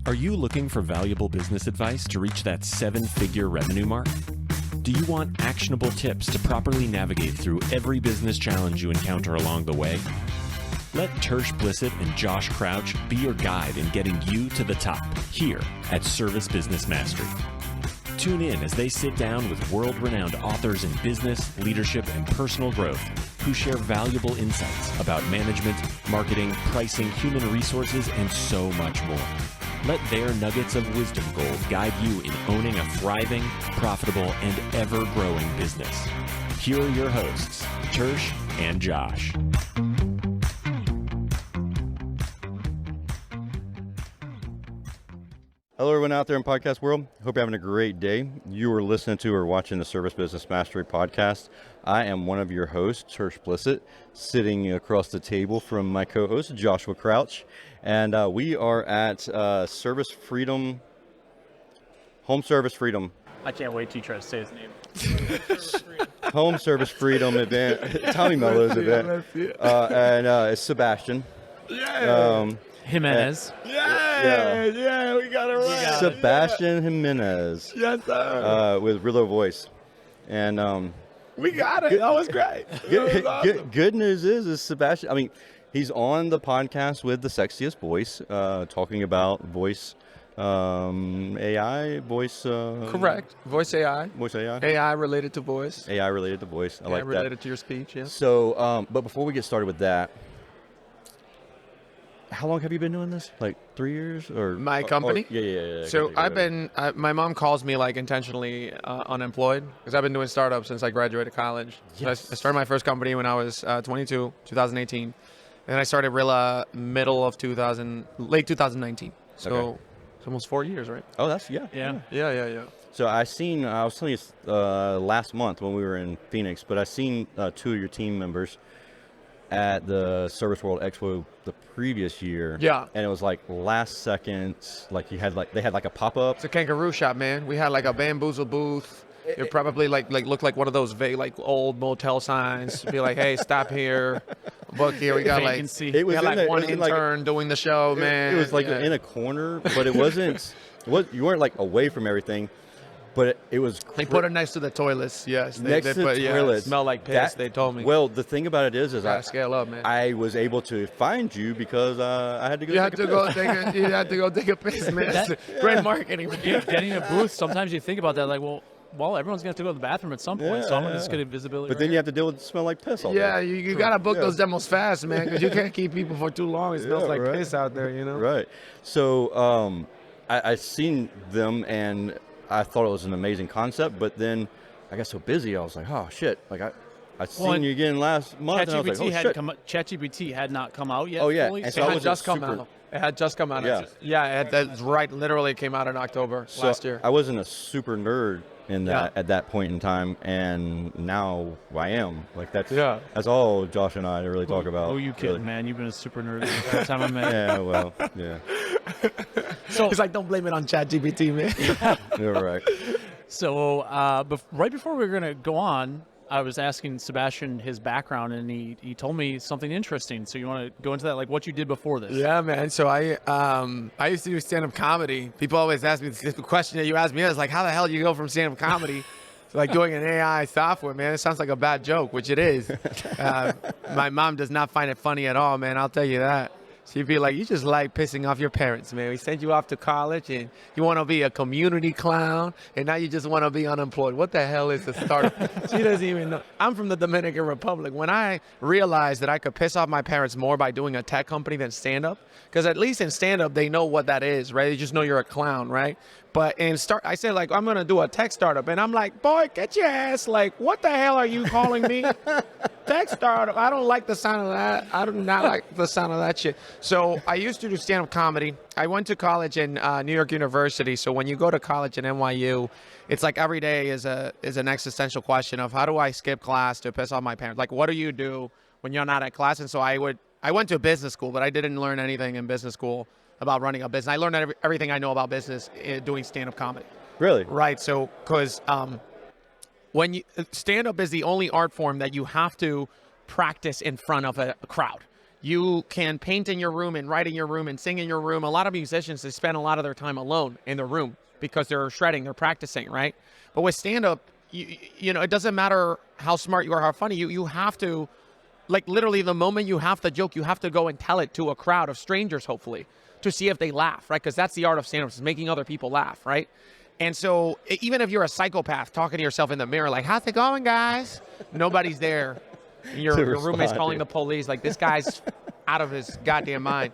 Are you looking for valuable business advice to reach that 7-figure revenue mark? Do you want actionable tips to properly navigate through every business challenge you encounter along the way? Let Tersh Blissett and Josh Crouch be your guide in getting you to the top here at Service Business Mastery. Tune in as they sit down with world-renowned authors in business, leadership, and personal growth who share valuable insights about management, marketing, pricing, human resources, and so much more. Let their nuggets of wisdom gold guide you in owning a thriving, profitable, and ever-growing business. Here are your hosts, Tersh and Josh. Hello, everyone out there in podcast world. Hope you're having a great day. You are listening to or watching the Service Business Mastery podcast. I am one of your hosts, Tersh Blissett, sitting across the table from my co-host, Joshua Crouch. And we are at Service Freedom, Home Service Freedom. I can't wait till you try to say his name. Home Service Freedom event, Tommy Mello's event. And it's Sebastian. Jimenez. Yeah, we got it right. Sebastian Jimenez. Yes, sir. With Real Voice. And We got it. That was great. That was awesome. good news is Sebastian, I mean, he's on the podcast with the sexiest voice, talking about voice AI, voice... Correct. Voice AI. Voice AI. AI related to voice. AI related to voice. I like that. Related to your speech, yeah. So, but before we get started with that, how long have you been doing this? Like 3 years or My company? Yeah. So I've been, my mom calls me like intentionally unemployed because I've been doing startups since I graduated college. Yes. So I started my first company when I was 22, 2018. And I started Rilla middle of late 2019. So Okay. it's almost 4 years, right? Oh, that's Yeah. Yeah. So I was telling you last month when we were in Phoenix, but I seen two of your team members at the Service World Expo the previous year. Yeah. And it was like last second, like they had like a pop-up. It's a kangaroo shop, man. We had like a bamboozle booth. It probably like looked like one of those like old motel signs. Be like, hey, stop here, book here. We got Vacancy. It was we got in like a- one it was intern doing the show, man. It was like Yeah. in a corner, but it wasn't. You weren't like away from everything, but it was. They put it next to the toilets. Yes, Next to the put, yeah, toilets. Smell like piss. They told me. Well, the thing about it is Gotta scale up, man. I was able to find you because I had to go. You had take a to go piss. you had to go take a piss, man. That's great marketing. Man. Getting a booth, sometimes you think about that, like, well, everyone's going to have to go to the bathroom at some point, so I'm just going to visibility. But then you have to deal with the smell like piss all Yeah, day. you gotta book Yeah. those demos fast, man, because you can't keep people for too long. It smells Yeah, like right. piss out there, you know. Right. So I seen them and I thought it was an amazing concept, but then I got so busy I was like, oh shit! Like I seen you again last month, and I was like, oh shit. ChatGPT had not come out yet. Oh, yeah. fully, And so so I It had wasn't just come super- out. It had just come out. Yeah. That's right. Literally came out in October last year. I wasn't a super nerd in that Yeah. at that point in time, and now I am. Like that's Yeah. that's all Josh and I really talk about. Who are you kidding, really. man? You've been a super nerd the entire time I met. Yeah, well, yeah, So, It's like, don't blame it on ChatGPT, man. you're right. so right before we were going to go on, I was asking Sebastian his background, and he told me something interesting. So you want to go into that, like what you did before this? Yeah, man. So I used to do stand-up comedy. People always ask me this question that you asked me is like, how the hell do you go from stand-up comedy to like doing an AI software, man? It sounds like a bad joke, which it is. My mom does not find it funny at all, man. I'll tell you that. She'd be like, you just like pissing off your parents, man. We sent you off to college and you want to be a community clown and now you just want to be unemployed. What the hell is a startup? She doesn't even know. I'm from the Dominican Republic. When I realized that I could piss off my parents more by doing a tech company than stand-up, because at least in stand-up, they know what that is, right? They just know you're a clown, right? But I said, like, I'm going to do a tech startup. And I'm like, boy, get your ass. Like, what the hell are you calling me? Tech startup. I don't like the sound of that. I do not like the sound of that shit. So I used to do stand-up comedy. I went to college in New York University. So when you go to college at NYU, it's like every day is an existential question of how do I skip class to piss off my parents? Like, what do you do when you're not at class? And so I went to business school, but I didn't learn anything in business school about running a business. I learned everything I know about business doing stand-up comedy. Really? Right. So, because when you stand-up is the only art form that you have to practice in front of a crowd. You can paint in your room and write in your room and sing in your room. A lot of musicians, they spend a lot of their time alone in their room because they're shredding, they're practicing, right? But with stand-up, you know, it doesn't matter how smart you are, how funny you have to, like literally the moment you have the joke, you have to go and tell it to a crowd of strangers, hopefully, to see if they laugh, right? Because that's the art of stand-up, is making other people laugh, right? And so even if you're a psychopath talking to yourself in the mirror, like, how's it going, guys? Nobody's there. And your roommate's calling the police, like, this guy's out of his goddamn mind.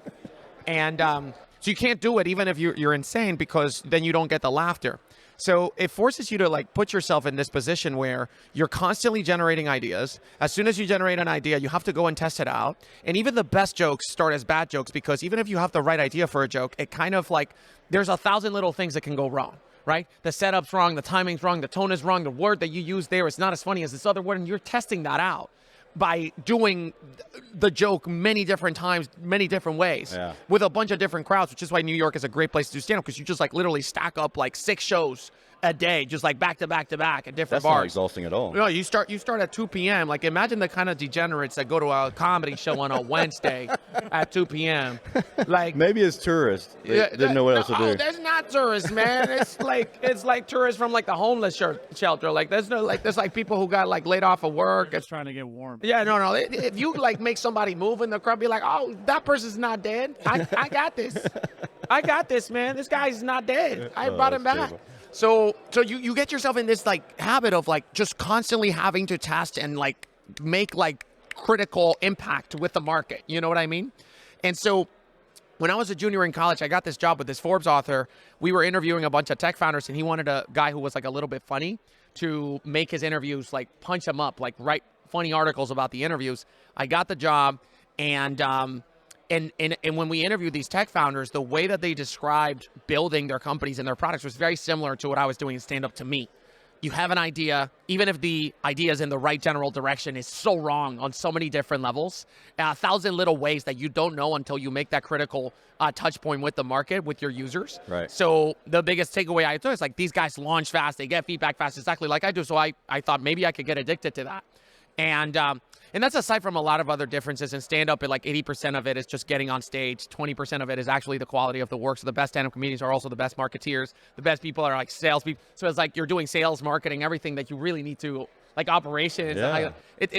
And so you can't do it even if you're insane, because then you don't get the laughter. So it forces you to like put yourself in this position where you're constantly generating ideas. As soon as you generate an idea, you have to go and test it out. And even the best jokes start as bad jokes, because even if you have the right idea for a joke, it kind of like, there's 1,000 little things that can go wrong, right? The setup's wrong, the timing's wrong, the tone is wrong, the word that you use there is not as funny as this other word, and you're testing that out by doing the joke many different times, many different ways, with a bunch of different crowds, which is why New York is a great place to do stand-up, because you just like literally stack up like 6 shows a day, just like back to back to back at different bars. That's not exhausting at all. No, you start at 2 p.m. Like, imagine the kind of degenerates that go to a comedy show on a Wednesday at 2 p.m. Like, maybe as tourists, they didn't know what else to do. Oh, there's not tourists, man. It's like tourists from like the homeless shelter. Like, there's like people who got like laid off of work. It's trying to get warm. Yeah, no. If you like make somebody move in the crowd, be like, oh, that person's not dead. I got this. I got this, man. This guy's not dead. I brought him back. Terrible. So you get yourself in this like habit of like just constantly having to test and like make like critical impact with the market. You know what I mean? And so when I was a junior in college, I got this job with this Forbes author. We were interviewing a bunch of tech founders, and he wanted a guy who was like a little bit funny to make his interviews, like punch them up, like write funny articles about the interviews. I got the job, and when we interviewed these tech founders, the way that they described building their companies and their products was very similar to what I was doing in stand-up to me. You have an idea, even if the idea is in the right general direction, is so wrong on so many different levels, 1,000 little ways that you don't know until you make that critical touch point with the market, with your users. Right. So the biggest takeaway I took is like, these guys launch fast, they get feedback fast, exactly like I do. So I thought maybe I could get addicted to that. And that's aside from a lot of other differences in stand-up. Like 80% of it is just getting on stage. 20% of it is actually the quality of the work. So the best stand-up comedians are also the best marketeers. The best people are like salespeople. So it's like you're doing sales, marketing, everything that you really need to, like operations. Yeah.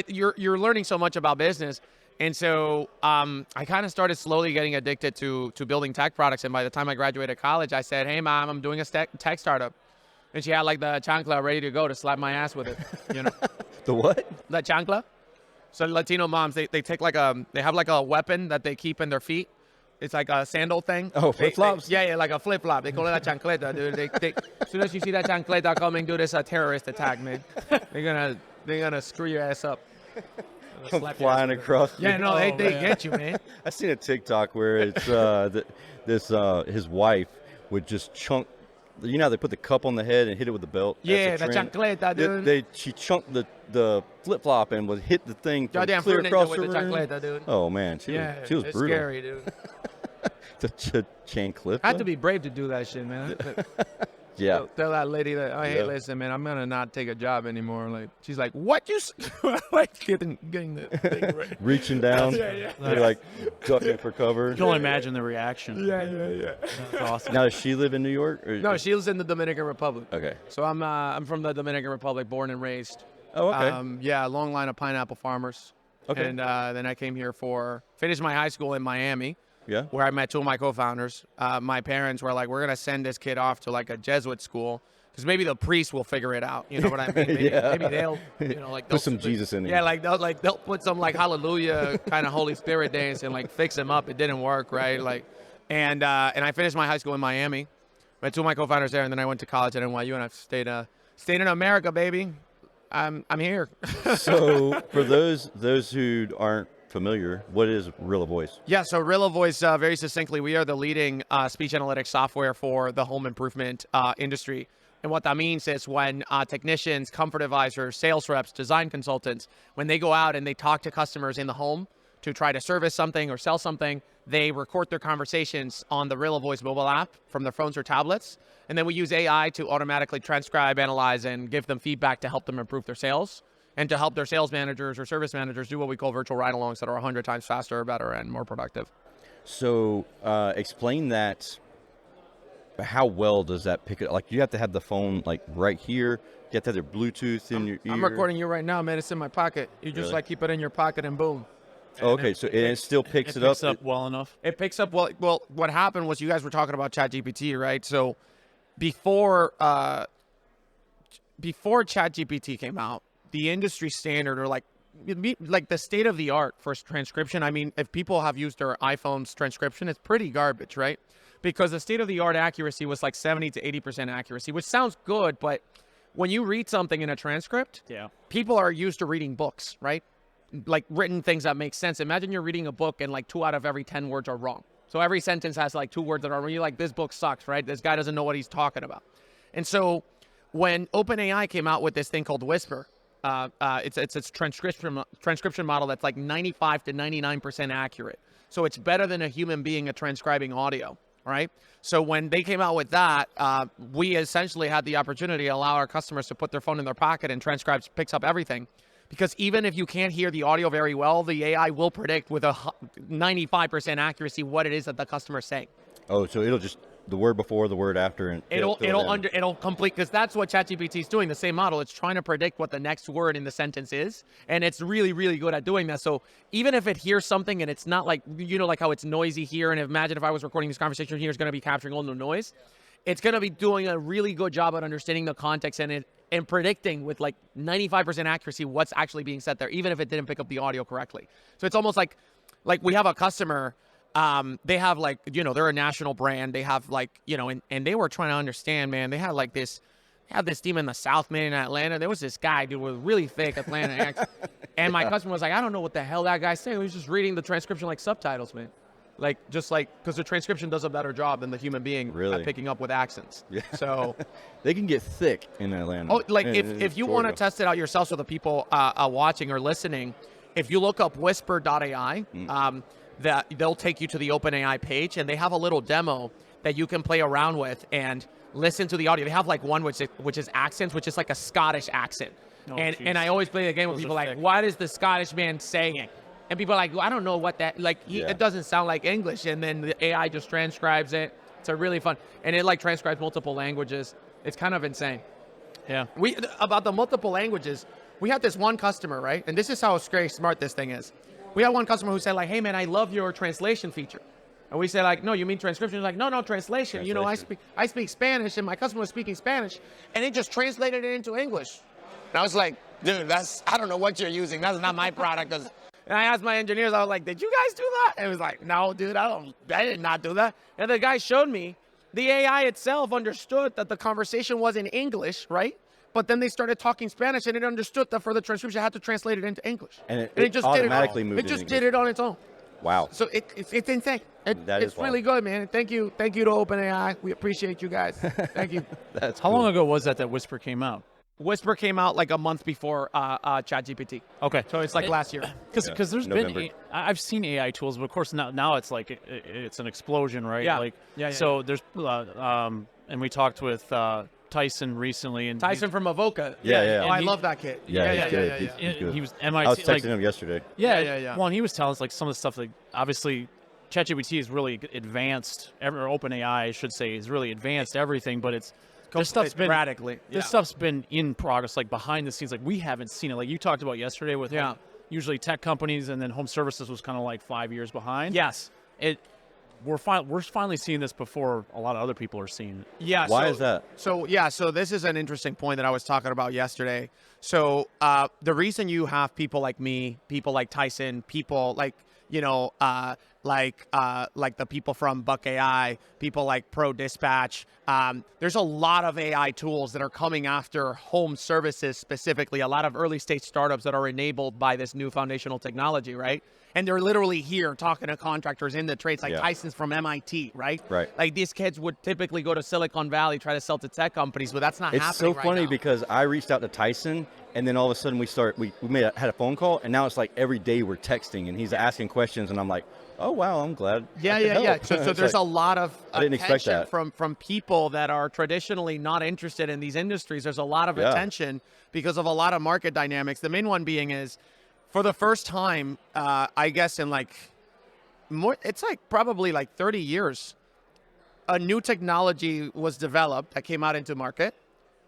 You're learning so much about business. And so I kind of started slowly getting addicted to building tech products. And by the time I graduated college, I said, hey, Mom, I'm doing a tech startup. And she had like the chancla ready to go to slap my ass with it, you know. The what? The chancla. So Latino moms, they take like they have like a weapon that they keep in their feet. It's like a sandal thing. Oh, flip-flops? Yeah, like a flip-flop. They call it a chancleta, dude. As soon as you see that chancleta coming, dude, it's a terrorist attack, man. They're gonna screw your ass up. Come flying across. Yeah, no, they get you, man. I seen a TikTok where it's his wife would just chunk. You know how they put the cup on the head and hit it with the belt? Yeah, the chancleta, dude. She chunked the flip-flop and would hit the thing Goddamn clear across with the the room. chancleta, dude. Oh, man. She was it's brutal. scary, dude. The chancleta? I had to be brave to do that shit, man. Yeah. Tell that lady that, oh, hey, listen, man, I'm going to not take a job anymore. Like, she's like, what you like getting the thing right. Reaching down. Yeah. They're like ducking for cover. You can only imagine the reaction. Yeah. That's awesome. Now, does she live in New York? Or? No, she lives in the Dominican Republic. Okay. So I'm from the Dominican Republic, born and raised. Oh, okay. Yeah, long line of pineapple farmers. Okay. And then I came here finished my high school in Miami. Yeah. Where I met 2 of my co-founders. My parents were like, we're going to send this kid off to like a Jesuit school because maybe the priest will figure it out. You know what I mean? Maybe, maybe they'll, like put some Jesus in it. Yeah, they'll put some like hallelujah kind of Holy Spirit dance and like fix him up. It didn't work, right? Like, and I finished my high school in Miami. Met 2 of my co-founders there, and then I went to college at NYU, and I've stayed in America, baby. I'm here. So for those who aren't familiar, what is Rilla Voice? Yeah, so Rilla Voice, very succinctly, we are the leading speech analytics software for the home improvement industry. And what that means is when technicians, comfort advisors, sales reps, design consultants, when they go out and they talk to customers in the home to try to service something or sell something, they record their conversations on the Rilla Voice mobile app from their phones or tablets. And then we use AI to automatically transcribe, analyze, and give them feedback to help them improve their sales. and to help their sales managers or service managers do what we call virtual ride-alongs that are 100 times faster, better, and more productive. So explain that. How well does that pick it? Like, you have to have the phone like right here. You have to have the Bluetooth in your ear. I'm recording you right now, man. It's in my pocket. You just Really? like keep it in your pocket and boom. Oh, okay, so it still picks it picks up. up well enough. It picks up well. Well, what happened was you guys were talking about ChatGPT, right? So before ChatGPT came out, the industry standard, or like the state of the art for transcription. I mean, if people have used their iPhone's transcription, it's pretty garbage, right? Because the state of the art accuracy was like 70 to 80% accuracy, which sounds good, but when you read something in a transcript, people are used to reading books, right? Like written things that make sense. Imagine you're reading a book and like 2 out of every 10 words are wrong. So every sentence has like 2 words that are wrong. You're like, this book sucks, right? This guy doesn't know what he's talking about. And so when OpenAI came out with this thing called Whisper, it's a transcription model that's like 95 to 99% accurate. So it's better than a human being at transcribing audio. Right. So when they came out with that, we essentially had the opportunity to allow our customers to put their phone in their pocket and transcribes, picks up everything. Because even if you can't hear the audio very well, the AI will predict with a 95% accuracy what it is that the customer is saying. Oh, so it'll just the word before, the word after, and it'll complete, because that's what ChatGPT is doing. The same model, it's trying to predict what the next word in the sentence is, and it's really, really good at doing that. So even if it hears something and it's not like, you know, like how it's noisy here, and imagine if I was recording this conversation here, it's going to be capturing all the noise. It's going to be doing a really good job at understanding the context and predicting with like 95% accuracy what's actually being said there, even if it didn't pick up the audio correctly. So it's almost like we have a customer. They have like, you know, they're a national brand. They have like, you know, and they were trying to understand, man, they had like this, team in the South, man, in Atlanta. There was this guy, dude, with really thick Atlanta accent. And my customer was like, I don't know what the hell that guy's saying. He was just reading the transcription like subtitles, man. Like, just like, because the transcription does a better job than the human being at picking up with accents. Yeah. So they can get thick in Atlanta. Oh, like if you want to test it out yourself, so the people watching or listening, if you look up whisper.ai, that they'll take you to the OpenAI page, and they have a little demo that you can play around with and listen to the audio. They have like one which is accents, which is like a Scottish accent. And I always play the game with people like, what is the Scottish man saying? And people are like, well, I don't know what that, like, it doesn't sound like English. And then the AI just transcribes it. It's a really fun, and it like transcribes multiple languages. It's kind of insane. Yeah. About the multiple languages, we had this one customer, right? And this is how smart this thing is. We had one customer who said like, hey man, I love your translation feature. And we said like, no, you mean transcription? He's like, no, translation. You know, I speak Spanish, and my customer was speaking Spanish, and it just translated it into English. And I was like, dude, I don't know what you're using. That's not my product. And I asked my engineers, I was like, did you guys do that? And it was like, no, dude, I did not do that. And the guy showed me the AI itself understood that the conversation was in English, right? But then they started talking Spanish, and it understood that for the transcription, it had to translate it into English. And it just automatically moved. It just did it on its own. Wow. So it's insane. It's really good, man. Thank you to OpenAI. We appreciate you guys. Thank you. How long ago was that Whisper came out? Whisper came out like a month before ChatGPT. Okay. So it's like last year. Because there's been, I've seen AI tools, but of course now it's like, it's an explosion, right? Yeah. Like, yeah. So there's, and we talked with Tyson recently. And Tyson from Avoca. Yeah. Oh, I love that kid. Yeah. He was MIT. I was texting him yesterday. Yeah. Well, and he was telling us like some of the stuff that obviously ChatGPT is really advanced, or OpenAI, I should say, is really advanced everything, but this stuff's been radically. This stuff's been in progress, like behind the scenes. Like we haven't seen it. Like you talked about yesterday with usually tech companies, and then home services was kind of like 5 years behind. Yes. We're finally seeing this before a lot of other people are seeing it. Yeah. Why is that? So this is an interesting point that I was talking about yesterday. So the reason you have people like me, people like Tyson, people like, you know, like the people from Buck AI, people like Pro Dispatch. There's a lot of AI tools that are coming after home services specifically, a lot of early stage startups that are enabled by this new foundational technology, right? And they're literally here talking to contractors in the trades, like Tyson's from MIT, right? Right. Like these kids would typically go to Silicon Valley, try to sell to tech companies, but that's not happening It's so right funny now. because I reached out to Tyson, and then all of a sudden we had a phone call, and now it's like every day we're texting, and he's asking questions, and I'm like, Oh wow, I'm glad. Yeah, I could yeah, yeah. help. So It's there's like, a lot of I didn't expect attention that. from people that are traditionally not interested in these industries. There's a lot of Yeah. attention because of a lot of market dynamics. The main one being is, for the first time, I guess in like it's like probably like 30 years, a new technology was developed that came out into market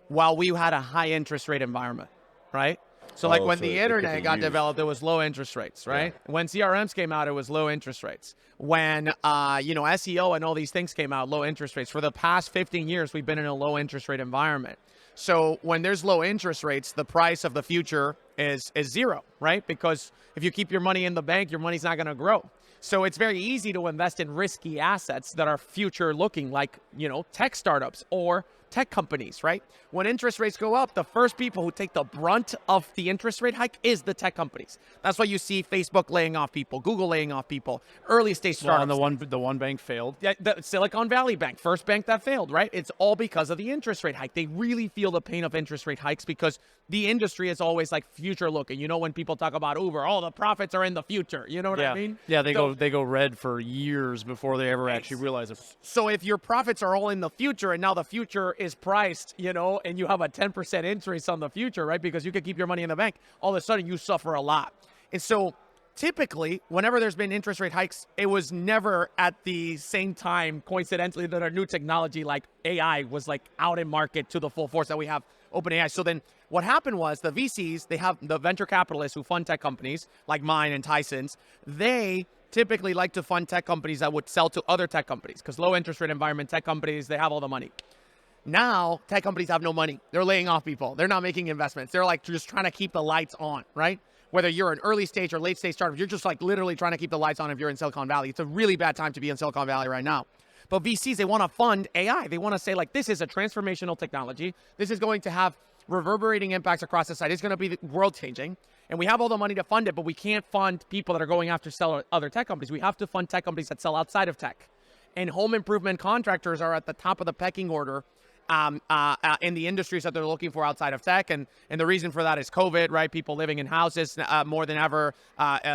while we had a high interest rate environment, right? So like Oh, when so the it could internet be got used. developed, there was low interest rates, right? When CRMs came out, it was low interest rates. When SEO and all these things came out, low interest rates. For the past 15 years, we've been in a low interest rate environment. So when there's low interest rates, the price of the future is zero, right? Because if you keep your money in the bank, your money's not going to grow. So it's very easy to invest in risky assets that are future looking, like, tech startups or tech companies, right? When interest rates go up, the first people who take the brunt of the interest rate hike is the tech companies. That's why you see Facebook laying off people, Google laying off people, early stage Well, startups. and the one bank failed. Yeah, the Silicon Valley Bank, first bank that failed, right? It's all because of the interest rate hike. They really feel the pain of interest rate hikes because the industry is always like future looking. When people talk about Uber, the profits are in the future. You know what Yeah, I mean? yeah. They So- go red for years before they ever actually realize it. So if your profits are all in the future and now the future is priced, and you have a 10% interest on the future, right? Because you can keep your money in the bank, all of a sudden you suffer a lot. And so typically, whenever there's been interest rate hikes, it was never at the same time, coincidentally, that a new technology like AI was like out in market to the full force that we have OpenAI. So then what happened was the VCs, they have the venture capitalists who fund tech companies like mine and Tyson's, they typically like to fund tech companies that would sell to other tech companies because low interest rate environment, tech companies, they have all the money. Now, tech companies have no money. They're laying off people. They're not making investments. They're like just trying to keep the lights on, right? Whether you're an early stage or late stage startup, you're just like literally trying to keep the lights on if you're in Silicon Valley. It's a really bad time to be in Silicon Valley right now. But VCs, they want to fund AI. They want to say like, this is a transformational technology. This is going to have reverberating impacts across society. It's going to be world changing. And we have all the money to fund it, but we can't fund people that are going after sell other tech companies. We have to fund tech companies that sell outside of tech. And home improvement contractors are at the top of the pecking order in the industries that they're looking for outside of tech. And the reason for that is COVID, right? People living in houses more than ever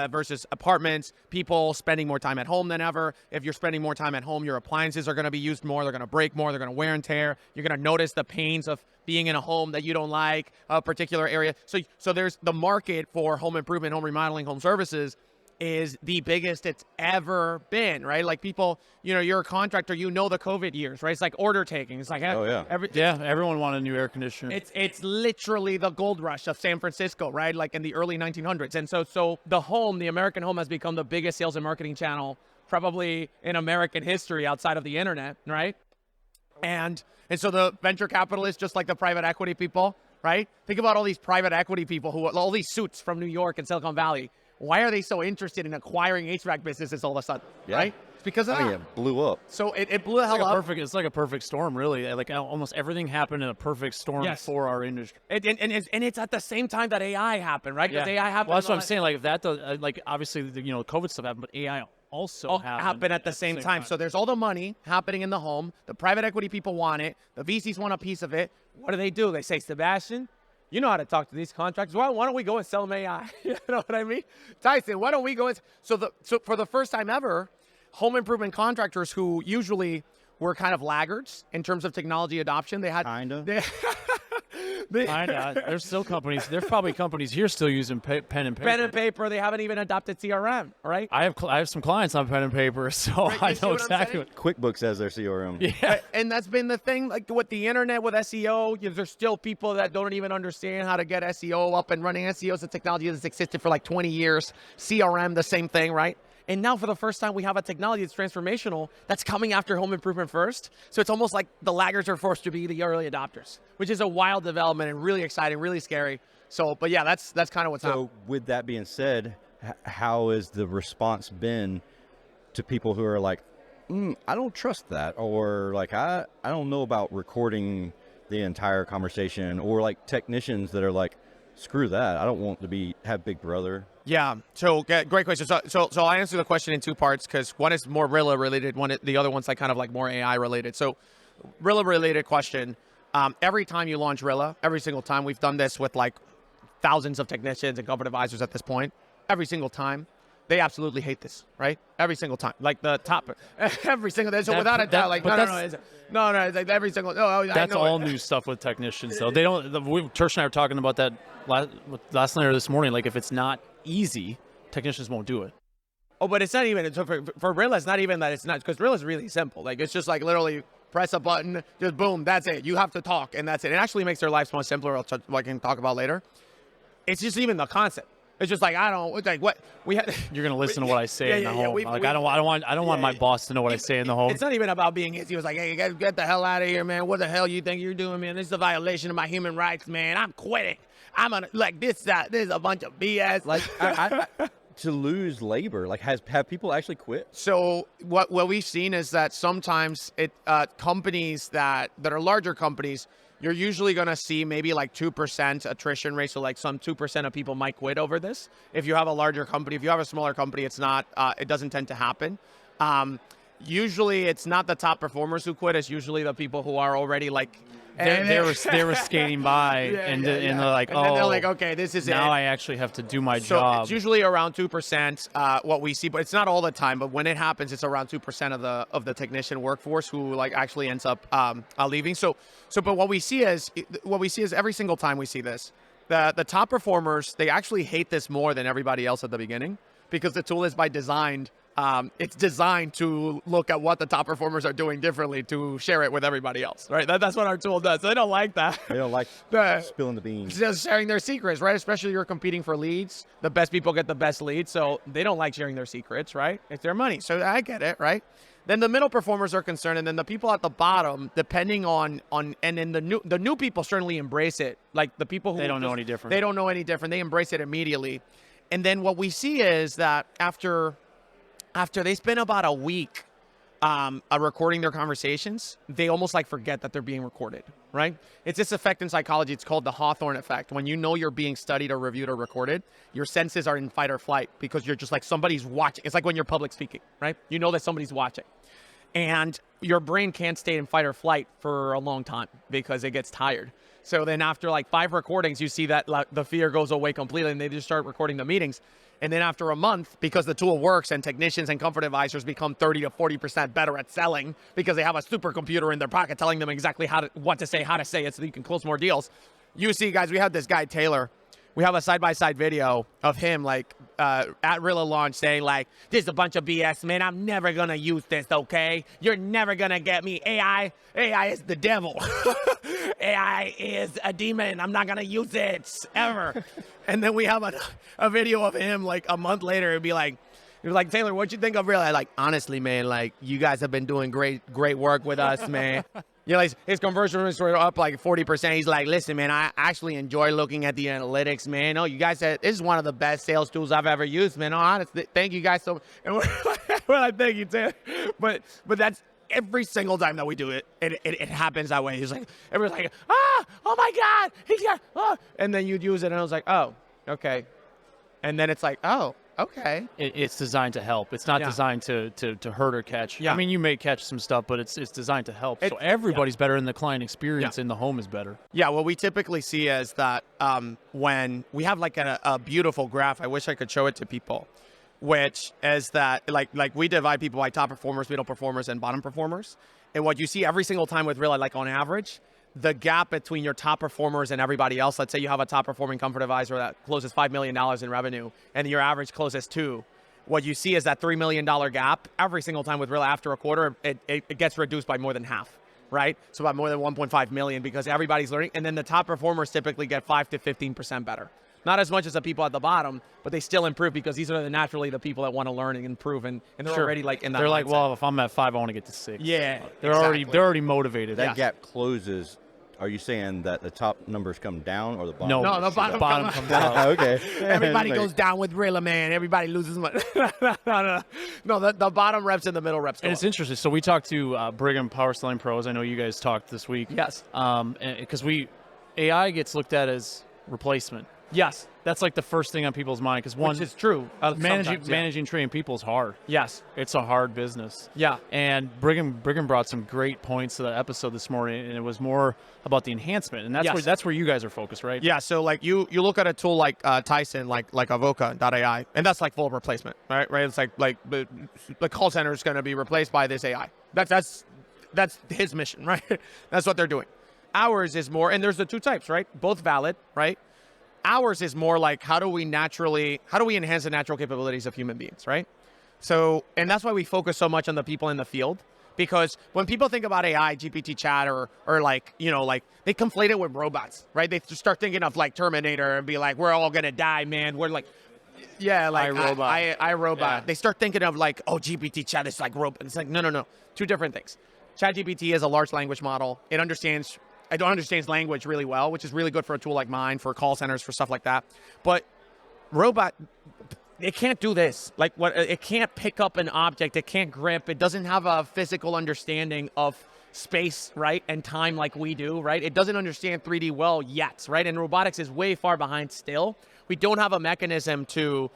versus apartments, people spending more time at home than ever. If you're spending more time at home, your appliances are going to be used more. They're going to break more. They're going to wear and tear. You're going to notice the pains of being in a home that you don't like, a particular area. So there's the market for home improvement, home remodeling, home services is the biggest it's ever been, right? Like people, you're a contractor, the COVID years, right? It's like order taking. It's like, Oh, yeah. Everyone wanted a new air conditioner. It's literally the gold rush of San Francisco, right? Like in the early 1900s. And so the American home has become the biggest sales and marketing channel probably in American history outside of the internet, right? And so the venture capitalists, just like the private equity people, right? Think about all these private equity people all these suits from New York and Silicon Valley. Why are they so interested in acquiring HVAC businesses all of a sudden, right? It's because of that. It blew up. So it blew the hell up. It's like a perfect storm, really. Like almost everything happened in a perfect storm for our industry. And it's at the same time that AI happened, right? Because AI happened. Well, that's what I'm saying. Like if that does, like obviously COVID stuff happened, but AI also happened at the same time. So there's all the money happening in the home. The private equity people want it. The VCs want a piece of it. What do? They say, Sebastian, you know how to talk to these contractors. Why don't we go and sell them AI? You know what I mean? Tyson, why don't we go and... So for the first time ever, home improvement contractors who usually were kind of laggards in terms of technology adoption, they had... Kind of. There's still companies. There's probably companies here still using pen and paper. Pen and paper. They haven't even adopted CRM, right? I have some clients on pen and paper, so Right, I see know what I'm exactly saying? what. QuickBooks as their CRM. Yeah. And that's been the thing, like with the internet, with SEO, there's still people that don't even understand how to get SEO up and running. SEO is a technology that's existed for like 20 years. CRM, the same thing, right? And now for the first time, we have a technology that's transformational that's coming after home improvement first. So it's almost like the laggards are forced to be the early adopters, which is a wild development and really exciting, really scary. So, but yeah, that's kind of what's happening. So with that being said, how has the response been to people who are like, I don't trust that, or like, I don't know about recording the entire conversation, or like technicians that are like, screw that, I don't want to have Big Brother. Yeah. So great question. So I'll answer the question in two parts because one is more Rilla related. The other one's like kind of like more AI related. So Rilla related question. Every time you launch Rilla, every single time, we've done this with like thousands of technicians and corporate advisors at this point. Every single time, they absolutely hate this, right? Every single time, like the top, every single day. So That- without a that- doubt, like but no, that's- it's like every single. No, I That's know all it. new stuff with technicians, though. They don't. Tersh and I were talking about that last night or this morning. Like, if it's not easy, technicians won't do it. Oh, but it's not even so for real. It's not even that it's not because real is really simple. Like it's just like literally press a button, just boom, that's it. You have to talk, and that's it. It actually makes their lives much simpler. I can talk about later. It's just even the concept. It's just like it's like what we had. You're gonna listen to what I say Yeah, in the yeah, home. we- Like, we- I don't want my boss to know what I say in the home. It's not even about being easy. He was like, hey, you guys get the hell out of here, man. What the hell you think you're doing, man? This is a violation of my human rights, man. I'm quitting. I'm gonna like this is a bunch of BS. Like to lose labor, like have people actually quit? So what we've seen is that sometimes companies that are larger companies, you're usually going to see maybe like 2% attrition rate. So like some 2% of people might quit over this. If you have a larger company, if you have a smaller company, it's not. It doesn't tend to happen. Usually, it's not the top performers who quit. It's usually the people who are already like. they were skating by, and they're like, And then they're oh, like, okay, this is now it. I actually have to do my So job. it's usually around 2% what we see, but it's not all the time. But when it happens, it's around 2% of the technician workforce who like actually ends up leaving. But what we see is every single time we see this, the top performers, they actually hate this more than everybody else at the beginning because the tool is by design. It's designed to look at what the top performers are doing differently to share it with everybody else, right? That's what our tool does. So they don't like that. They don't like The- spilling the beans. It's just sharing their secrets, right? Especially you're competing for leads. The best people get the best leads, so they don't like sharing their secrets, right? It's their money, so I get it, right? Then the middle performers are concerned, and then the people at the bottom, depending on, and then the new people certainly embrace it. Like the people who They don't know any different. They don't know any different. They embrace it immediately, and then what we see is that after they spend about a week recording their conversations, they almost like forget that they're being recorded, right? It's this effect in psychology. It's called the Hawthorne effect. When you know you're being studied or reviewed or recorded, your senses are in fight or flight because you're just like somebody's watching. It's like when you're public speaking, right? You know that somebody's watching. And your brain can't stay in fight or flight for a long time because it gets tired. So then after like 5 recordings, you see that the fear goes away completely and they just start recording the meetings. And then after a month, because the tool works and technicians and comfort advisors become 30 to 40% better at selling because they have a supercomputer in their pocket telling them exactly what to say, how to say it so you can close more deals. You see, guys, we have this guy, Taylor. We have a side-by-side video of him like at Rilla launch saying like, this is a bunch of BS, man. I'm never going to use this, okay? You're never going to get me. AI is the devil. AI is a demon. I'm not going to use it ever. And then we have a video of him like a month later. It'd be like, Taylor, what'd you think of Rilla? Like, honestly, man, like you guys have been doing great work with us, man. You know, his conversion rates were up like 40%. He's like, listen, man, I actually enjoy looking at the analytics, man. Oh, you guys said this is one of the best sales tools I've ever used, man. Oh, honestly, thank you guys so much. And we're like, thank you, Taylor. But that's every single time that we do it, it happens that way. He's like, everyone's like, oh my God, he's got, and then you'd use it, and I was like, oh, okay. And then it's like, oh, okay. It's designed to help. It's not designed to hurt or catch. Yeah. I mean, you may catch some stuff, but it's designed to help. So everybody's better, and the client experience in the home is better. Yeah, what we typically see is that when we have like a beautiful graph, I wish I could show it to people, which is that like we divide people by top performers, middle performers, and bottom performers. And what you see every single time with Rilla, like on average, the gap between your top performers and everybody else, let's say you have a top performing comfort advisor that closes $5 million in revenue and your average closes 2. What you see is that $3 million gap every single time with Rilla after a quarter, it gets reduced by more than half, right? So about more than 1.5 million because everybody's learning. And then the top performers typically get 5 to 15% better. Not as much as the people at the bottom, but they still improve because these are naturally the people that want to learn and improve, and they're already like in that. They're like, mindset. well, if I'm at 5, I want to get to 6. Yeah, they're already motivated. That gap closes. Are you saying that the top numbers come down or the bottom? No, the bottom comes out. Okay. Everybody goes down with Rilla, man. Everybody loses money. No, the bottom reps and the middle reps go And it's up. interesting. So we talked to Brigham Power Selling Pros. I know you guys talked this week. Yes. Because AI gets looked at as replacement. Yes, That's like the first thing on people's mind because one, which is true. Sometimes, yeah. managing training people is hard. Yes. It's a hard business. Yeah. And Brigham brought some great points to the episode this morning, and it was more about the enhancement, and that's where you guys are focused, right? Yeah, so like you look at a tool like Tyson, like Avoca.ai, and that's like full replacement, right? It's like the call center is going to be replaced by this AI. That's his mission, right? That's what they're doing. Ours is more, and there's the two types, right? Both valid, right? Ours is more like how do we enhance the natural capabilities of human beings, right? So, and that's why we focus so much on the people in the field. Because when people think about AI, GPT chat, or like, like they conflate it with robots, right? They just start thinking of like Terminator and be like, we're all going to die, man. We're like, yeah, like iRobot. Yeah. They start thinking of like, oh, GPT chat is like robot. It's like, no. Two different things. ChatGPT is a large language model. It understands language really well, which is really good for a tool like mine, for call centers, for stuff like that. But robot, it can't do this. Like it can't pick up an object. It can't grip. It doesn't have a physical understanding of space, right? And time like we do, right? It doesn't understand 3D well yet, right? And robotics is way far behind still. We don't have a mechanism to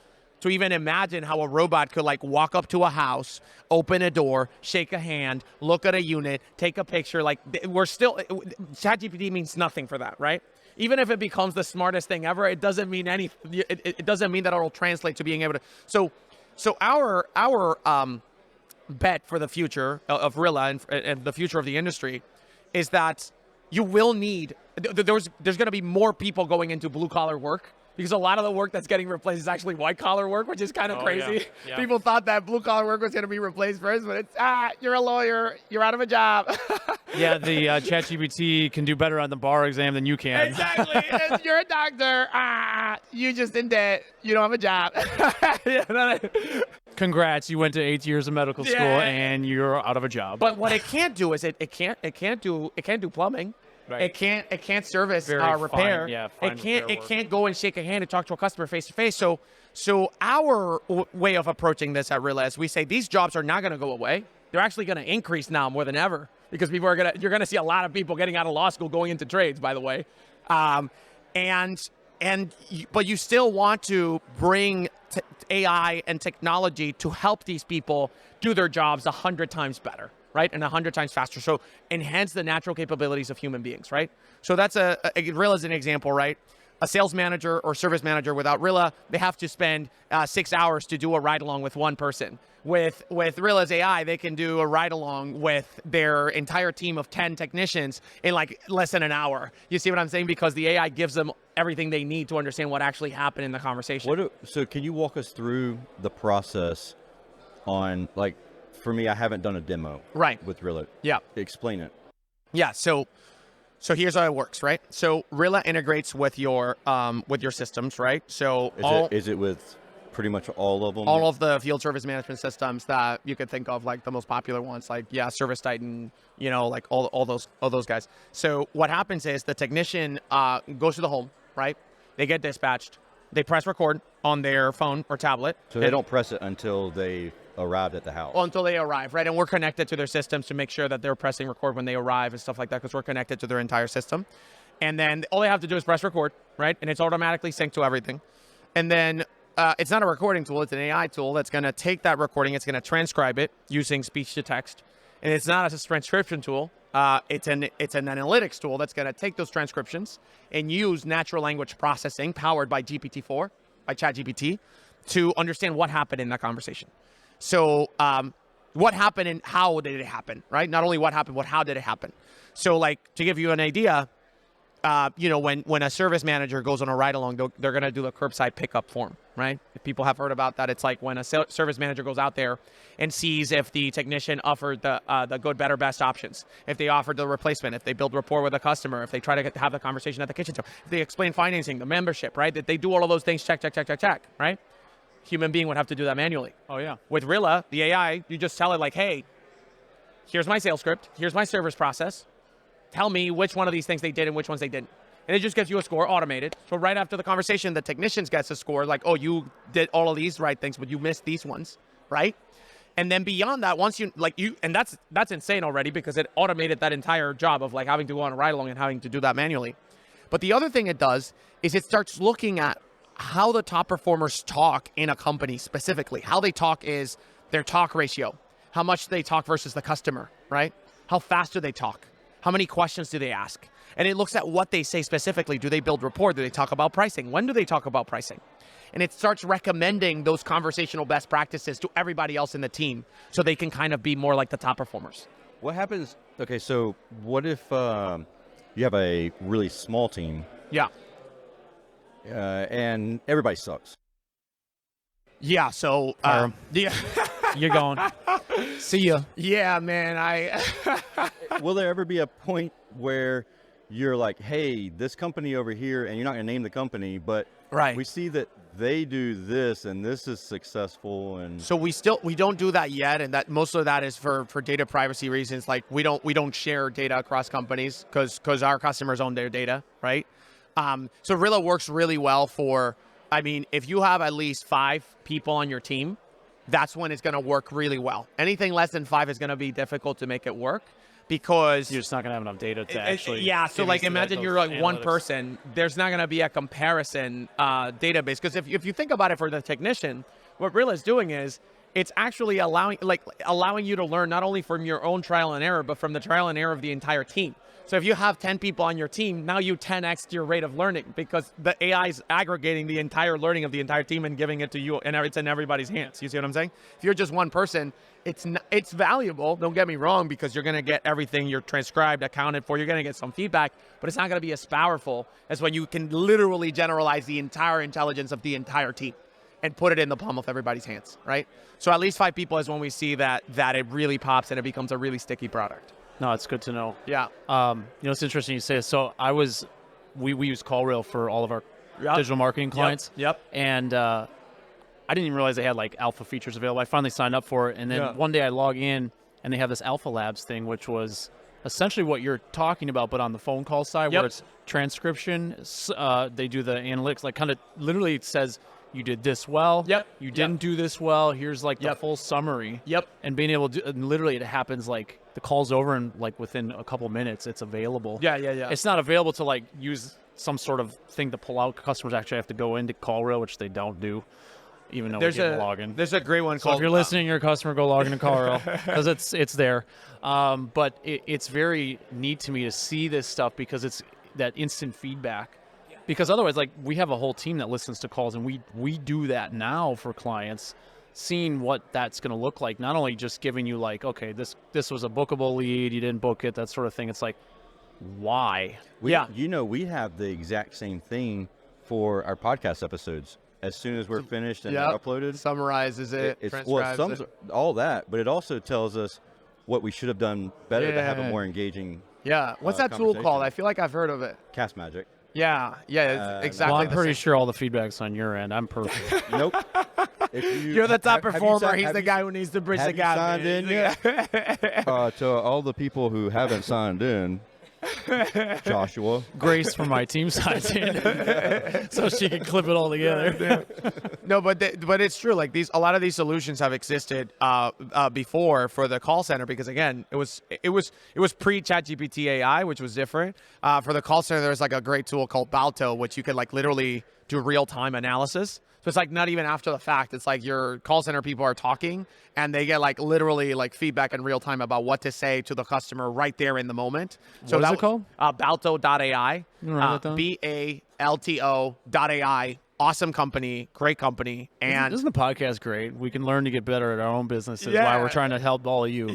even imagine how a robot could like walk up to a house, open a door, shake a hand, look at a unit, take a picture. Like ChatGPT means nothing for that, right? Even if it becomes the smartest thing ever, it doesn't mean it doesn't mean that it'll translate to being able to. So our bet for the future of Rilla and the future of the industry is that you will need. There's going to be more people going into blue collar work. Because a lot of the work that's getting replaced is actually white-collar work, which is kind of crazy. Yeah. People thought that blue-collar work was going to be replaced first, but it's, you're a lawyer, you're out of a job. Yeah, the ChatGPT can do better on the bar exam than you can. Exactly. You're a doctor. You just in debt. You don't have a job. Congrats, you went to 8 years of medical school and you're out of a job. But what it can't do is it can't do plumbing. Right. It can't service Very repair. fine It can't go and shake a hand and talk to a customer face to face. So our way of approaching this at Rilla is we say these jobs are not going to go away. They're actually going to increase now more than ever because you're going to see a lot of people getting out of law school going into trades, by the way. But you still want to bring AI and technology to help these people do their jobs 100 times better. Right, and 100 times faster. So enhance the natural capabilities of human beings, right? So that's Rilla is an example, right? A sales manager or service manager without Rilla, they have to spend 6 hours to do a ride along with one person. With Rilla's AI, they can do a ride along with their entire team of 10 technicians in like less than an hour. You see what I'm saying? Because the AI gives them everything they need to understand what actually happened in the conversation. So can you walk us through the process on like? For me, I haven't done a demo with Rilla. Yeah. Explain it. Yeah. So here's how it works, right? So Rilla integrates with your systems, right? So is it with pretty much all of them? All of the field service management systems that you could think of, like the most popular ones, like Service Titan, like all those guys. So what happens is the technician goes to the home, right? They get dispatched. They press record on their phone or tablet. So they don't press it until they arrived at the house. Well, until they arrive, right? And we're connected to their systems to make sure that they're pressing record when they arrive and stuff like that because we're connected to their entire system. And then all they have to do is press record, right? And it's automatically synced to everything. And then it's not a recording tool. It's an AI tool that's going to take that recording. It's going to transcribe it using speech to text. And it's not a transcription tool. It's an analytics tool that's going to take those transcriptions and use natural language processing powered by GPT-4, by ChatGPT, to understand what happened in that conversation. So what happened and how did it happen, right? Not only what happened, but how did it happen? So like to give you an idea, when a service manager goes on a ride along, they're going to do the curbside pickup form, right? If people have heard about that, it's like when a service manager goes out there and sees if the technician offered the good, better, best options, if they offered the replacement, if they build rapport with the customer, if they try to have the conversation at the kitchen table, if they explain financing, the membership, right? That they do all of those things, check, right? Human being would have to do that manually. Oh, yeah. With Rilla, the AI, you just tell it like, hey, here's my sales script, here's my service process. Tell me which one of these things they did and which ones they didn't. And it just gives you a score automated. So right after the conversation, the technicians gets a score like, oh, you did all of these right things, but you missed these ones, right? And then beyond that, once and that's insane already because it automated that entire job of like having to go on a ride along and having to do that manually. But the other thing it does is it starts looking at how the top performers talk in a company specifically. How they talk is their talk ratio, how much they talk versus the customer, right? How fast do they talk? How many questions do they ask? And it looks at what they say specifically. Do they build rapport? Do they talk about pricing? When do they talk about pricing? And it starts recommending those conversational best practices to everybody else in the team so they can kind of be more like the top performers. What happens? Okay, so what if you have a really small team Yeah. and everybody sucks? Yeah, so yeah. You're going. See ya. Yeah, man, Will there ever be a point where you're like, hey, this company over here, and you're not going to name the company, but Right. we see that they do this and this is successful, and So we don't do that yet, and that most of that is for data privacy reasons. Like we don't share data across companies because our customers own their data, right? So Rilla works really well for. I mean, if you have at least 5 people on your team, that's when it's going to work really well. Anything less than 5 is going to be difficult to make it work because You're just not gonna have enough data to actually. yeah. So give like you imagine those you're like one analytics. person. There's not going to be a comparison database because if you think about it for the technician, what Rilla is doing is it's actually allowing you to learn not only from your own trial and error, but from the trial and error of the entire team. So if you have 10 people on your team, now you 10x your rate of learning because the AI is aggregating the entire learning of the entire team and giving it to you, and it's in everybody's hands. You see what I'm saying? If you're just one person, it's valuable, don't get me wrong, because you're going to get everything you're transcribed, accounted for. You're going to get some feedback, but it's not going to be as powerful as when you can literally generalize the entire intelligence of the entire team and put it in the palm of everybody's hands, right? So at least 5 people is when we see that it really pops and it becomes a really sticky product. No, it's good to know. Yeah. It's interesting you say this. So we use CallRail for all of our Yep. digital marketing clients. Yep. And I didn't even realize they had like alpha features available. I finally signed up for it, and then Yeah. one day I log in and they have this Alpha Labs thing, which was essentially what you're talking about, but on the phone call side, Yep. where it's transcription. They do the analytics, like kind of literally it says you did this well. Yep. You didn't do this well. Here's like the Yep. full summary. Yep. And being able to, and literally it happens like the call's over and like within a couple minutes it's available. Yeah. It's not available to like use some sort of thing to pull out. Customers actually have to go into CallRail, which they don't do, even though There's we get a login. There's a great one So called. if you're listening, you're a customer, go log into CallRail because it's there. But it's very neat to me to see this stuff because it's that instant feedback. Because otherwise, like we have a whole team that listens to calls, and we do that now for clients, seeing what that's going to look like. Not only just giving you like, okay, this was a bookable lead, you didn't book it, that sort of thing. It's like, why? we have the exact same thing for our podcast episodes. As soon as we're finished and Yep. uploaded, Summarizes it. transcribes it. all that, but it also tells us what we should have done better to have a Yeah. more engaging Yeah. What's that tool conversation. called? I feel like I've heard of it. Cast Magic. Yeah. It's exactly. Well, I'm the pretty same. sure all the feedback's on your end. I'm perfect. Nope. If You're the top have you performer. signed- He's have the you- guy who needs to bridge have the you gap. signed in yet? To all the people who haven't signed in, Joshua. Grace from my team signed in, so she can clip it all together. No, but it's true. Like a lot of these solutions have existed before for the call center because again, it was pre ChatGPT AI, which was different. For the call center, there's like a great tool called Balto, which you could like literally do real time analysis. So it's like not even after the fact. It's like your call center people are talking and they get like literally like feedback in real time about what to say to the customer right there in the moment. So What is that it called? Balto.ai. You wanna write that down? BALTO.ai. Awesome company, great company, and Isn't the podcast great? We can learn to get better at our own businesses Yeah. while we're trying to help all of you.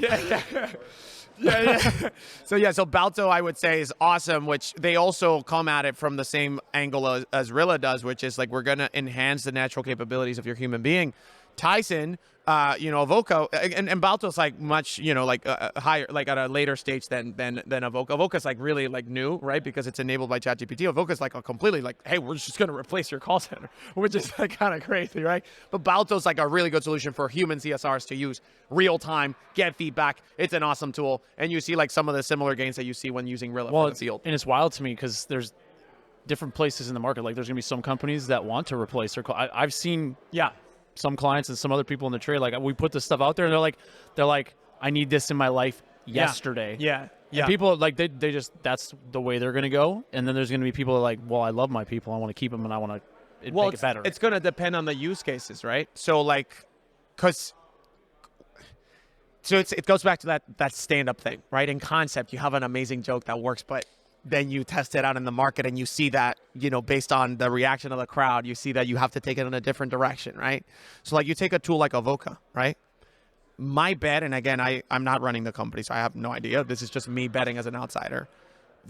So Balto, I would say, is awesome, which they also come at it from the same angle as Rilla does, which is like we're going to enhance the natural capabilities of your human being. Tyson, Avoca, and Balto's like much, like higher, like at a later stage than Avoca. Avoca's like really like new, right? Because it's enabled by ChatGPT. Avoca's like a completely like, hey, we're just going to replace your call center, which is like kind of crazy, right? But Balto's like a really good solution for human CSRs to use real time, get feedback. It's an awesome tool. And you see like some of the similar gains that you see when using Rilla for the field. And it's wild to me because there's different places in the market. Like there's going to be some companies that want to replace their call. I've seen, some clients and some other people in the trade, like we put this stuff out there and they're like, I need this in my life yesterday. Yeah. And people like they just that's the way they're going to go. And then there's going to be people that are like, well, I love my people. I want to keep them and I want to make it better. It's going to depend on the use cases, right? So like, it goes back to that stand-up thing, right? In concept, you have an amazing joke that works, but then you test it out in the market and you see that, based on the reaction of the crowd, you see that you have to take it in a different direction, right? So like you take a tool like Avoca, right? My bet, and again, I'm not running the company, so I have no idea. This is just me betting as an outsider,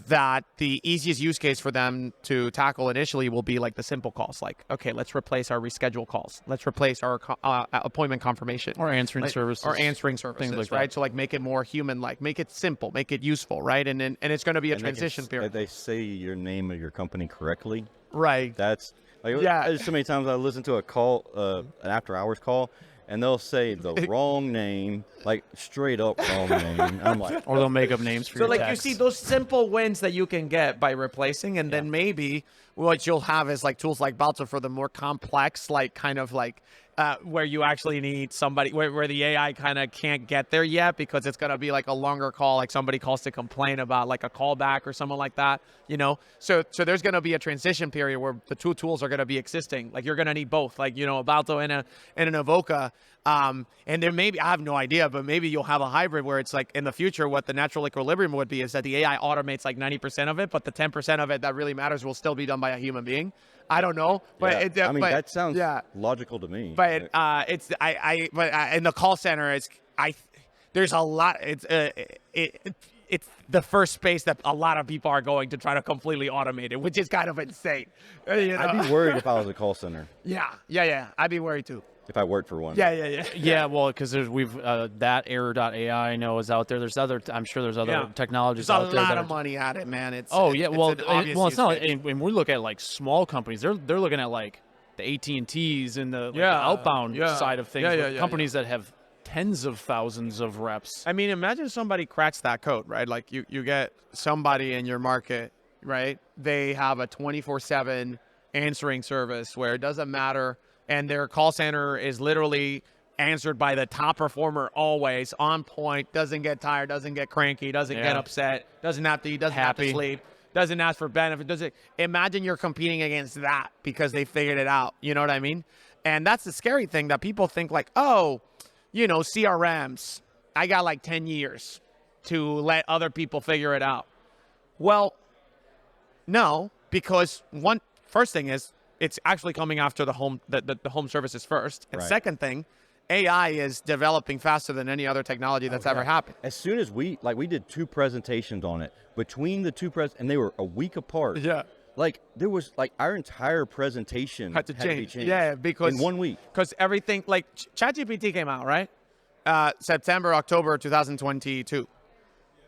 that the easiest use case for them to tackle initially will be like the simple calls. Like, okay, let's replace our reschedule calls. Let's replace our appointment confirmation. Or answering services. Or answering services, things like right? that. So like make it more human-like, make it simple, make it useful, right? And it's going to be a transition period. They say your name of your company correctly. Right. That's like, there's so many times I listen to a call, an after-hours call, and they'll say the wrong name, like straight up wrong name. I'm like, or they'll make up names for so your like text. you see those simple wins that you can get by replacing, and then maybe what you'll have is like tools like Balto for the more complex, like kind of like where you actually need somebody where the AI kind of can't get there yet because it's gonna be like a longer call, like somebody calls to complain about like a callback or something like that, So there's gonna be a transition period where the two tools are gonna be existing. Like you're gonna need both, like a Balto and an Avoca. And there maybe, I have no idea, but maybe you'll have a hybrid where it's like in the future, what the natural equilibrium would be is that the AI automates like 90% of it, but the 10% of it that really matters will still be done by a human being. I don't know, but that sounds logical to me. But in the call center, there's a lot. It's the first space that a lot of people are going to try to completely automate it, which is kind of insane. I'd be worried if I was a call center. Yeah. I'd be worried too. If I worked for one. Yeah, well, because we've that error.ai I know is out there. I'm sure there's other technologies out there. There's a lot of money at it, man. It's it's not. And when we look at like small companies, they're looking at like the AT&Ts and the outbound side of things. Companies that have tens of thousands of reps. I mean, imagine somebody cracks that code, right? Like you get somebody in your market, right? They have a 24/7 answering service where it doesn't matter. And their call center is literally answered by the top performer, always on point, doesn't get tired, doesn't get cranky, doesn't get upset, doesn't have to eat, doesn't have to sleep, doesn't ask for benefit. Imagine you're competing against that because they figured it out. You know what I mean? And that's the scary thing, that people think like, CRMs, I got like 10 years to let other people figure it out. Well, no, because first thing is, it's actually coming after the home services first. And second thing, AI is developing faster than any other technology that's ever happened. As soon as we did 2 presentations on it, between the 2 and they were a week apart. Yeah. Like there was like our entire presentation had to be changed. Yeah, because in 1 week. Because everything, like ChatGPT came out, right? September, October 2022.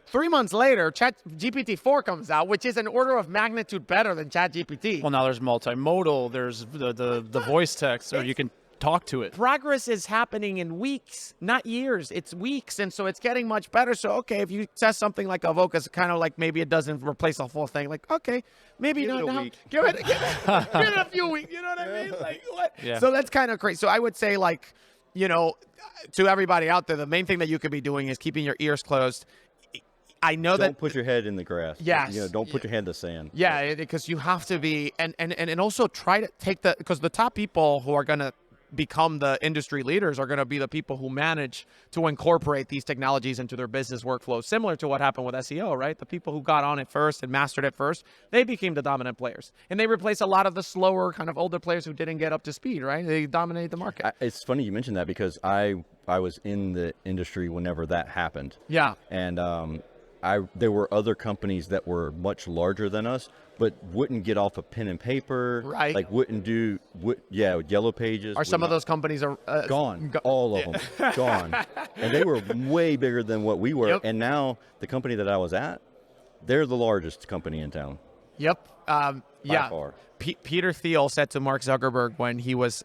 3 months later, GPT-4 comes out, which is an order of magnitude better than ChatGPT. Well, now there's multimodal. There's the voice text, or you can talk to it. Progress is happening in weeks, not years. It's weeks, and so it's getting much better. So, okay, if you test something like Avoca, it's kind of like maybe it doesn't replace the whole thing. Like, okay, maybe not now. Give it a few weeks. You know what I mean? Like, what? Yeah. So that's kind of crazy. So I would say, like, to everybody out there, the main thing that you could be doing is keeping your ears closed. I know don't put your head in the grass. Yes. Don't put your head in the sand. Yeah, because you have to be, and also try to take because the top people who are going to become the industry leaders are going to be the people who manage to incorporate these technologies into their business workflows, similar to what happened with SEO, right? The people who got on it first and mastered it first, they became the dominant players. And they replaced a lot of the slower, kind of older players who didn't get up to speed, right? They dominated the market. It's funny you mentioned that because I was in the industry whenever that happened. Yeah. And there were other companies that were much larger than us, but wouldn't get off a pen and paper. Right. Like wouldn't do, Yellow Pages. Some of those companies are gone. All of them gone. And they were way bigger than what we were. Yep. And now the company that I was at, they're the largest company in town. Yep. By far. Peter Thiel said to Mark Zuckerberg when he was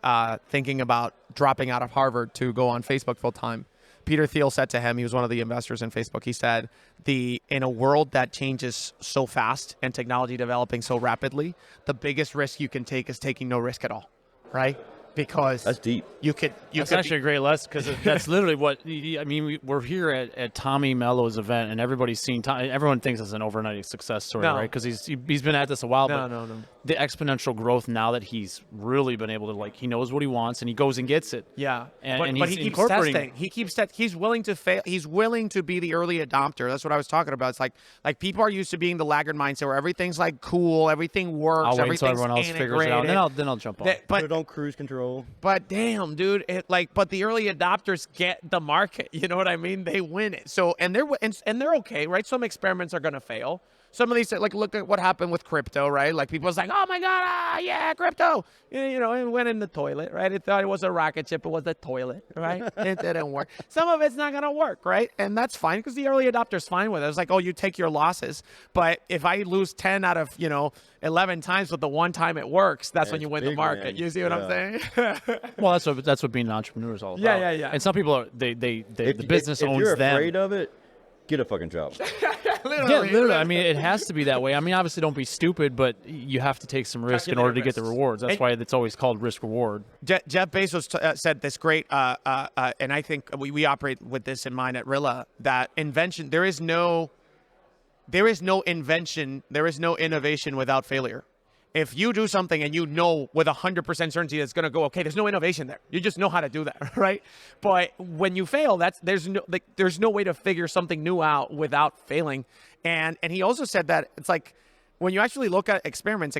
thinking about dropping out of Harvard to go on Facebook full time. Peter Thiel said to him, he was one of the investors in Facebook, he said, in a world that changes so fast and technology developing so rapidly, the biggest risk you can take is taking no risk at all, right? because That's deep. That's actually a great lesson because that's literally what I mean. We're here at Tommy Mello's event, and everybody's seen Tommy. Everyone thinks it's an overnight success story, No. right? Because he's been at this a while. No, but no. The exponential growth now that he's really been able to he knows what he wants and he goes and gets it. Yeah, and but he's he keeps incorporating. testing. He's willing to fail. He's willing to be the early adopter. That's what I was talking about. It's like people are used to being the laggard mindset where everything's like cool, everything works, I'll wait until everything's everyone else figures it out, and then I'll jump on. Put it on cruise control. But damn, dude, but the early adopters get the market. You know what I mean? They win it. So and they're okay, right? Some experiments are gonna fail. Some of these, look at what happened with crypto, right? Like people was like, oh my god, yeah, crypto. You know, it went in the toilet, right? It thought it was a rocket ship, it was the toilet, right? It didn't work. Some of it's not gonna work, right? And that's fine because the early adopter's fine with it. It's like, oh, you take your losses, but if I lose 10 out of 11 times, but the one time it works, that's when you win the market. Man. You see what I'm saying? Well, that's what being an entrepreneur is all about. Yeah. And some people are the business owns If you're them. afraid of it, get a fucking job. Literally. I mean, it has to be that way. I mean, obviously, don't be stupid, but you have to take some risk in order to get the rewards. That's why it's always called risk reward. Jeff Bezos said this great, and I think we operate with this in mind at Rilla, that invention, there is no invention, there is no innovation without failure. If you do something and you know with 100% certainty it's going to go okay, there's no innovation there. You just know how to do that, right? But when you fail, there's no way to figure something new out without failing. And he also said that it's like when you actually look at experiments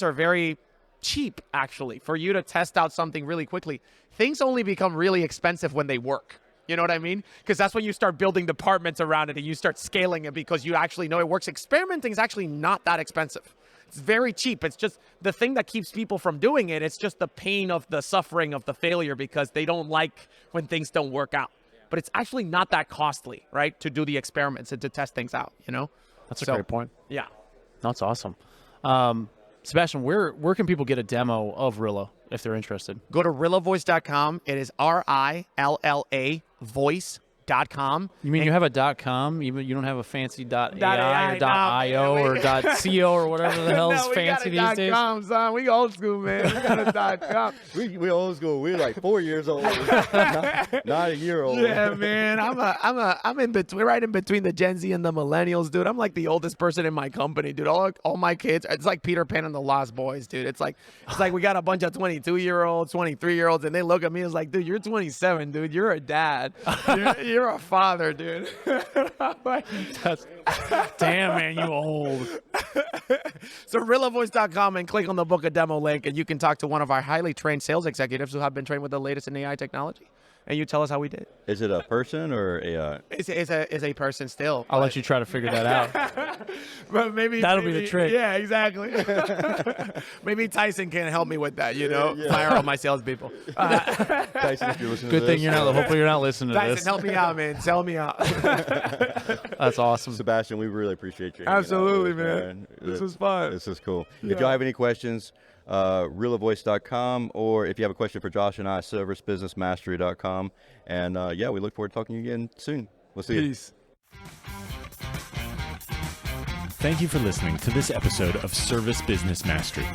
are very cheap actually for you to test out something really quickly. Things only become really expensive when they work. You know what I mean? Because that's when you start building departments around it and you start scaling it because you actually know it works. Experimenting is actually not that expensive. It's very cheap. It's just the thing that keeps people from doing it. It's just the pain of the suffering of the failure because they don't like when things don't work out. But it's actually not that costly, right, to do the experiments and to test things out, That's a great point. Yeah. That's awesome. Sebastian, where can people get a demo of Rilla if they're interested? Go to rillavoice.com. It is RILLA voice.com. You mean you have a .com? You don't have a fancy .ai or .io or .co or whatever the hell is fancy these days? .com, son. We old school, man. We got a .com. we old school. We're like 4 years old, not a year old. Yeah, man. I'm in between, right in between the Gen Z and the millennials, dude. I'm like the oldest person in my company, dude. All my kids. It's like Peter Pan and the Lost Boys, dude. It's like we got a bunch of 22-year-olds, 23-year-olds, and they look at me as like, dude, you're 27, dude. You're a dad. You're a father, dude. Damn, man, you old. So rillavoice.com and click on the book a demo link, and you can talk to one of our highly trained sales executives who have been trained with the latest in AI technology. And you tell us how we did. Is it a person or a? It's a person still. I'll let you try to figure that out. But maybe that'll be the trick. Yeah, exactly. Maybe Tyson can help me with that. Fire all my salespeople. Tyson, if you're listening Good to thing this. you're not. Hopefully, you're not listening to Tyson, this. help me out, man. Sell me out. That's awesome. Sebastian, we really appreciate you. hanging out Absolutely, with us, man. This was fun. This is cool. If y'all have any questions, rillavoice.com, or if you have a question for Josh and I, servicebusinessmastery.com. And we look forward to talking to you again soon. We'll see you. Peace. Thank you for listening to this episode of Service Business Mastery.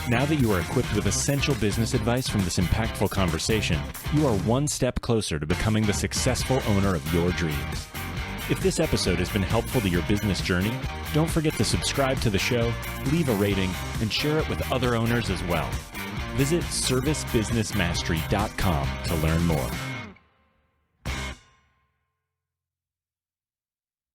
Now that you are equipped with essential business advice from this impactful conversation, you are one step closer to becoming the successful owner of your dreams. If this episode has been helpful to your business journey, don't forget to subscribe to the show, leave a rating, and share it with other owners as well. Visit servicebusinessmastery.com to learn more.